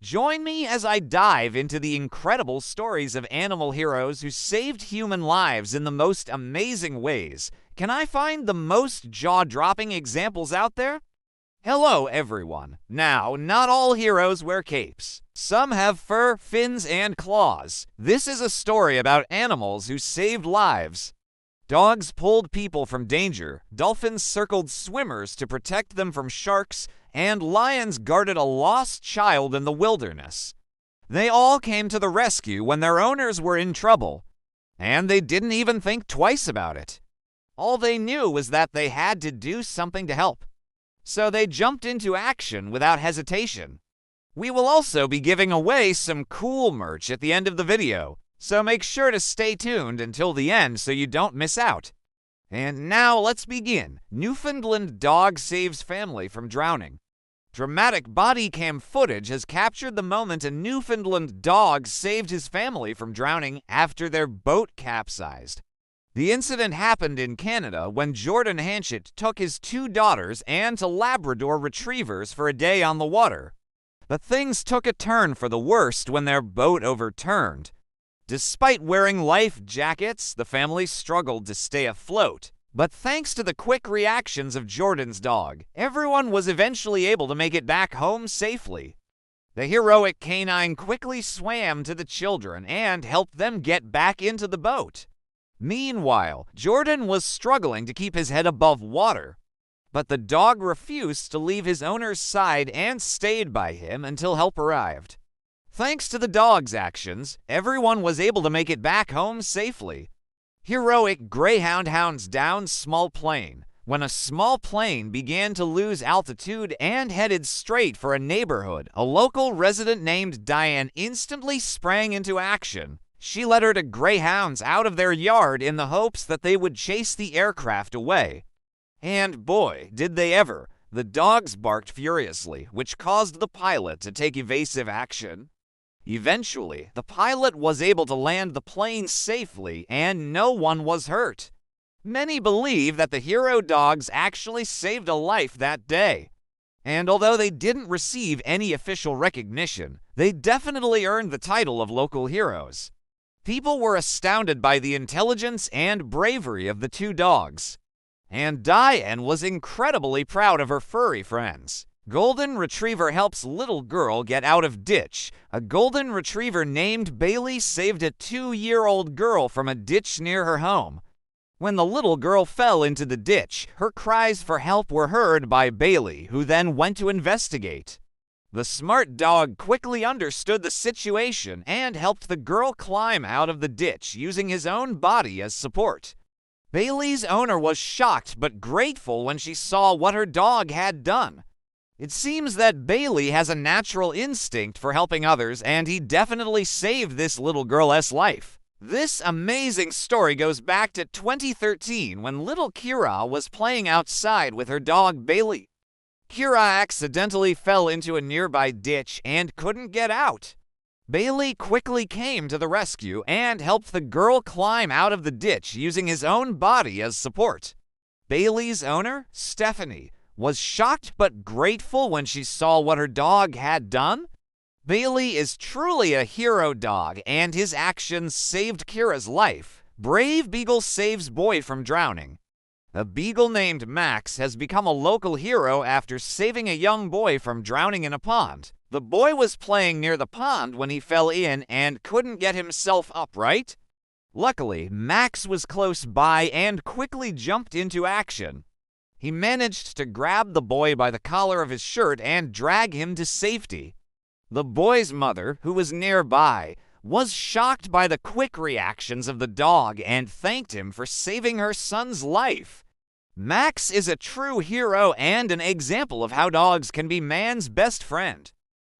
Join me as I dive into the incredible stories of animal heroes who saved human lives in the most amazing ways. Can I find the most jaw-dropping examples out there? Hello, everyone. Now, not all heroes wear capes. Some have fur, fins, and claws. This is a story about animals who saved lives. Dogs pulled people from danger, dolphins circled swimmers to protect them from sharks, and lions guarded a lost child in the wilderness. They all came to the rescue when their owners were in trouble, and they didn't even think twice about it. All they knew was that they had to do something to help, so they jumped into action without hesitation. We will also be giving away some cool merch at the end of the video, so make sure to stay tuned until the end so you don't miss out. And now let's begin. Newfoundland dog saves family from drowning. Dramatic body cam footage has captured the moment a Newfoundland dog saved his family from drowning after their boat capsized. The incident happened in Canada when Jordan Hanchett took his 2 daughters and Labrador retrievers for a day on the water. But things took a turn for the worst when their boat overturned. Despite wearing life jackets, the family struggled to stay afloat. But thanks to the quick reactions of Jordan's dog, everyone was eventually able to make it back home safely. The heroic canine quickly swam to the children and helped them get back into the boat. Meanwhile, Jordan was struggling to keep his head above water. But the dog refused to leave his owner's side and stayed by him until help arrived. Thanks to the dog's actions, everyone was able to make it back home safely. Heroic greyhound hounds down small plane. When a small plane began to lose altitude and headed straight for a neighborhood, a local resident named Diane instantly sprang into action. She led her greyhounds out of their yard in the hopes that they would chase the aircraft away. And boy, did they ever. The dogs barked furiously, which caused the pilot to take evasive action. Eventually, the pilot was able to land the plane safely and no one was hurt. Many believe that the hero dogs actually saved a life that day. And although they didn't receive any official recognition, they definitely earned the title of local heroes. People were astounded by the intelligence and bravery of the 2 dogs. And Diane was incredibly proud of her furry friends. Golden Retriever helps little girl get out of ditch. A Golden Retriever named Bailey saved a 2-year-old girl from a ditch near her home. When the little girl fell into the ditch, her cries for help were heard by Bailey, who then went to investigate. The smart dog quickly understood the situation and helped the girl climb out of the ditch using his own body as support. Bailey's owner was shocked but grateful when she saw what her dog had done. It seems that Bailey has a natural instinct for helping others, and he definitely saved this little girl's life. This amazing story goes back to 2013 when little Kira was playing outside with her dog Bailey. Kira accidentally fell into a nearby ditch and couldn't get out. Bailey quickly came to the rescue and helped the girl climb out of the ditch using his own body as support. Bailey's owner, Stephanie, was shocked but grateful when she saw what her dog had done. Bailey is truly a hero dog, and his actions saved Kira's life. Brave Beagle saves boy from drowning. A beagle named Max has become a local hero after saving a young boy from drowning in a pond. The boy was playing near the pond when he fell in and couldn't get himself upright. Luckily, Max was close by and quickly jumped into action. He managed to grab the boy by the collar of his shirt and drag him to safety. The boy's mother, who was nearby, was shocked by the quick reactions of the dog and thanked him for saving her son's life. Max is a true hero and an example of how dogs can be man's best friend.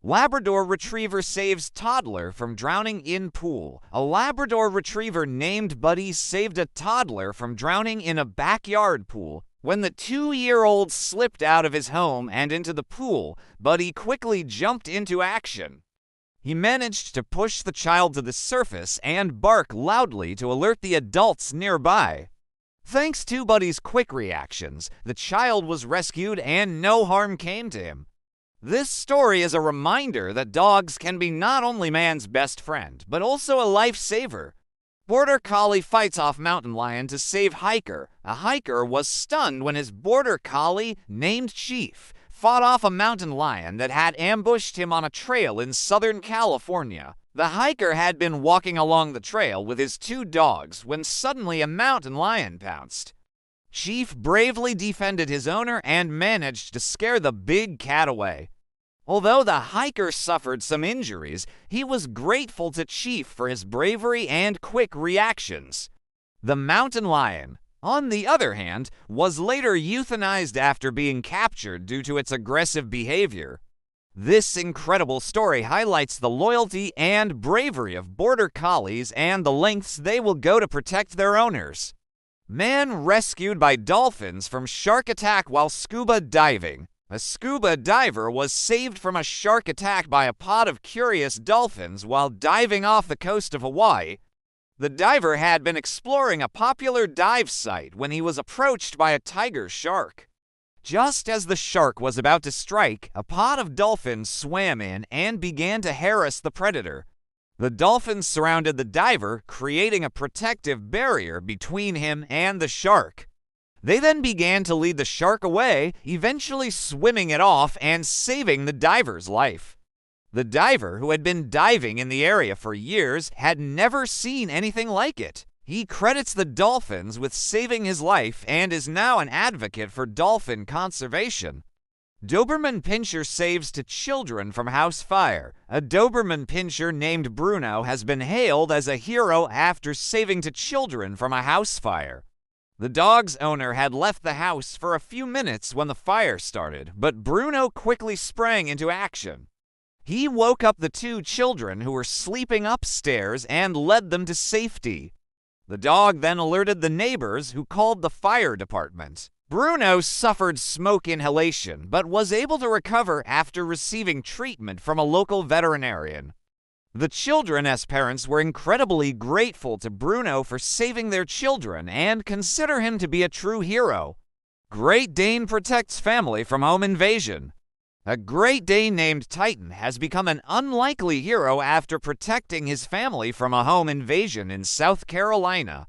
Labrador Retriever saves toddler from drowning in pool. A Labrador Retriever named Buddy saved a toddler from drowning in a backyard pool. When the 2-year-old slipped out of his home and into the pool, Buddy quickly jumped into action. He managed to push the child to the surface and bark loudly to alert the adults nearby. Thanks to Buddy's quick reactions, the child was rescued and no harm came to him. This story is a reminder that dogs can be not only man's best friend, but also a lifesaver. Border Collie fights off mountain lion to save hiker. A hiker was stunned when his Border Collie, named Chief, fought off a mountain lion that had ambushed him on a trail in Southern California. The hiker had been walking along the trail with his two dogs when suddenly a mountain lion pounced. Chief bravely defended his owner and managed to scare the big cat away. Although the hiker suffered some injuries, he was grateful to Chief for his bravery and quick reactions. The mountain lion, on the other hand, was later euthanized after being captured due to its aggressive behavior. This incredible story highlights the loyalty and bravery of Border Collies and the lengths they will go to protect their owners. Man rescued by dolphins from shark attack while scuba diving. A scuba diver was saved from a shark attack by a pod of curious dolphins while diving off the coast of Hawaii. The diver had been exploring a popular dive site when he was approached by a tiger shark. Just as the shark was about to strike, a pod of dolphins swam in and began to harass the predator. The dolphins surrounded the diver, creating a protective barrier between him and the shark. They then began to lead the shark away, eventually swimming it off and saving the diver's life. The diver, who had been diving in the area for years, had never seen anything like it. He credits the dolphins with saving his life and is now an advocate for dolphin conservation. Doberman Pinscher saves to children from house fire. A Doberman Pinscher named Bruno has been hailed as a hero after saving to children from a house fire. The dog's owner had left the house for a few minutes when the fire started, but Bruno quickly sprang into action. He woke up the two children who were sleeping upstairs and led them to safety. The dog then alerted the neighbors, who called the fire department. Bruno suffered smoke inhalation, but was able to recover after receiving treatment from a local veterinarian. The children, as parents, were incredibly grateful to Bruno for saving their children and consider him to be a true hero. Great Dane protects family from home invasion. A Great Dane named Titan has become an unlikely hero after protecting his family from a home invasion in South Carolina.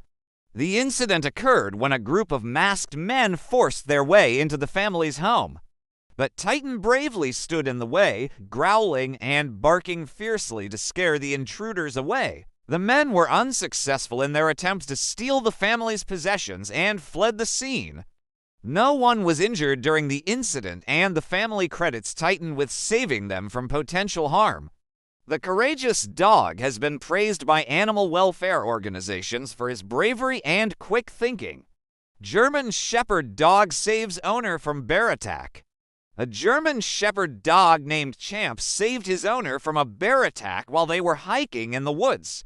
The incident occurred when a group of masked men forced their way into the family's home. But Titan bravely stood in the way, growling and barking fiercely to scare the intruders away. The men were unsuccessful in their attempts to steal the family's possessions and fled the scene. No one was injured during the incident, and the family credits Titan with saving them from potential harm. The courageous dog has been praised by animal welfare organizations for his bravery and quick thinking. German Shepherd dog saves owner from bear attack. A German Shepherd dog named Champ saved his owner from a bear attack while they were hiking in the woods.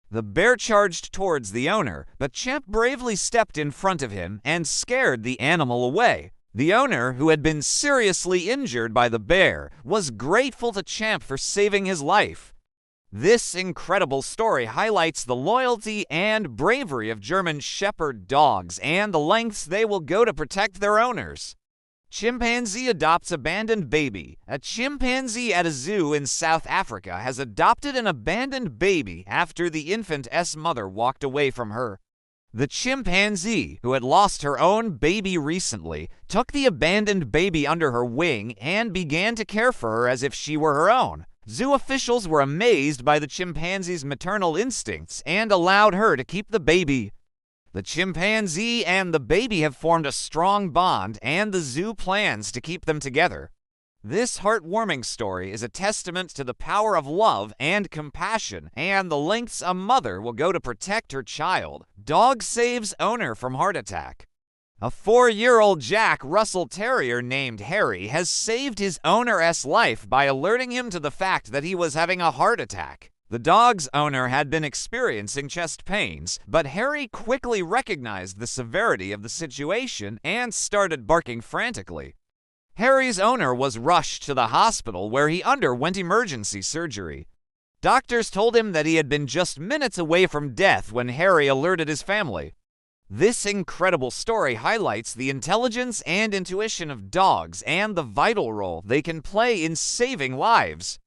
The bear charged towards the owner, but Champ bravely stepped in front of him and scared the animal away. The owner, who had been seriously injured by the bear, was grateful to Champ for saving his life. This incredible story highlights the loyalty and bravery of German Shepherd dogs and the lengths they will go to protect their owners. Chimpanzee adopts abandoned baby. A chimpanzee at a zoo in South Africa has adopted an abandoned baby after the infant's mother walked away from her. The chimpanzee, who had lost her own baby recently, took the abandoned baby under her wing and began to care for her as if she were her own. Zoo officials were amazed by the chimpanzee's maternal instincts and allowed her to keep the baby. The chimpanzee and the baby have formed a strong bond, and the zoo plans to keep them together. This heartwarming story is a testament to the power of love and compassion and the lengths a mother will go to protect her child. Dog saves owner from heart attack. A 4-year-old Jack Russell Terrier named Harry has saved his owner's life by alerting him to the fact that he was having a heart attack. The dog's owner had been experiencing chest pains, but Harry quickly recognized the severity of the situation and started barking frantically. Harry's owner was rushed to the hospital where he underwent emergency surgery. Doctors told him that he had been just minutes away from death when Harry alerted his family. This incredible story highlights the intelligence and intuition of dogs and the vital role they can play in saving lives.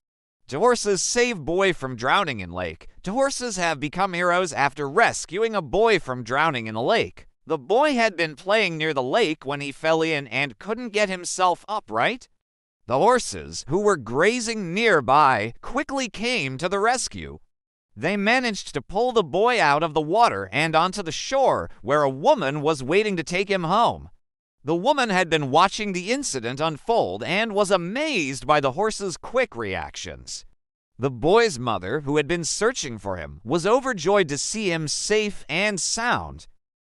Horses save boy from drowning in lake. Horses have become heroes after rescuing a boy from drowning in a lake. The boy had been playing near the lake when he fell in and couldn't get himself up, right? The horses, who were grazing nearby, quickly came to the rescue. They managed to pull the boy out of the water and onto the shore, where a woman was waiting to take him home. The woman had been watching the incident unfold and was amazed by the horse's quick reactions. The boy's mother, who had been searching for him, was overjoyed to see him safe and sound.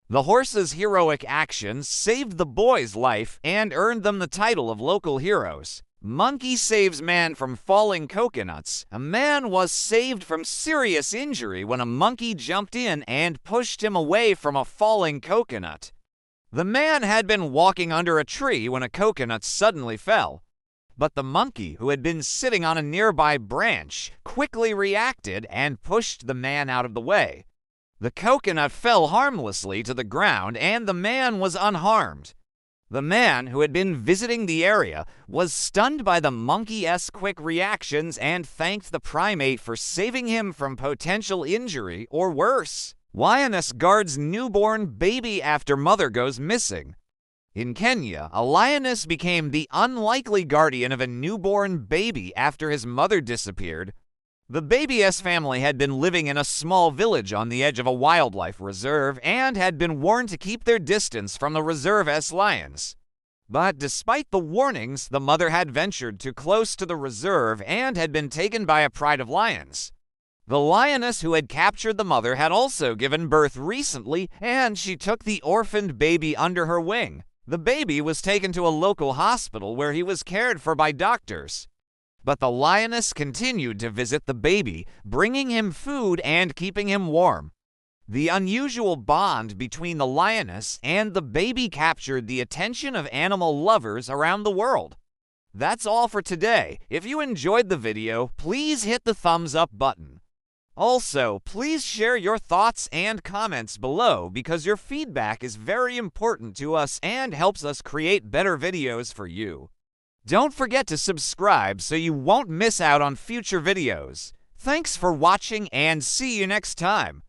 The horse's heroic actions saved the boy's life and earned them the title of local heroes. Monkey saves man from falling coconuts. A man was saved from serious injury when a monkey jumped in and pushed him away from a falling coconut. The man had been walking under a tree when a coconut suddenly fell. But the monkey, who had been sitting on a nearby branch, quickly reacted and pushed the man out of the way. The coconut fell harmlessly to the ground and the man was unharmed. The man, who had been visiting the area, was stunned by the monkey's quick reactions and thanked the primate for saving him from potential injury or worse. Lioness guards newborn baby after mother goes missing. In Kenya, a lioness became the unlikely guardian of a newborn baby after his mother disappeared. The baby's family had been living in a small village on the edge of a wildlife reserve and had been warned to keep their distance from the reserve's lions. But despite the warnings, the mother had ventured too close to the reserve and had been taken by a pride of lions. The lioness who had captured the mother had also given birth recently, and she took the orphaned baby under her wing. The baby was taken to a local hospital where he was cared for by doctors. But the lioness continued to visit the baby, bringing him food and keeping him warm. The unusual bond between the lioness and the baby captured the attention of animal lovers around the world. That's all for today. If you enjoyed the video, please hit the thumbs up button. Also, please share your thoughts and comments below because your feedback is very important to us and helps us create better videos for you. Don't forget to subscribe so you won't miss out on future videos. Thanks for watching and see you next time.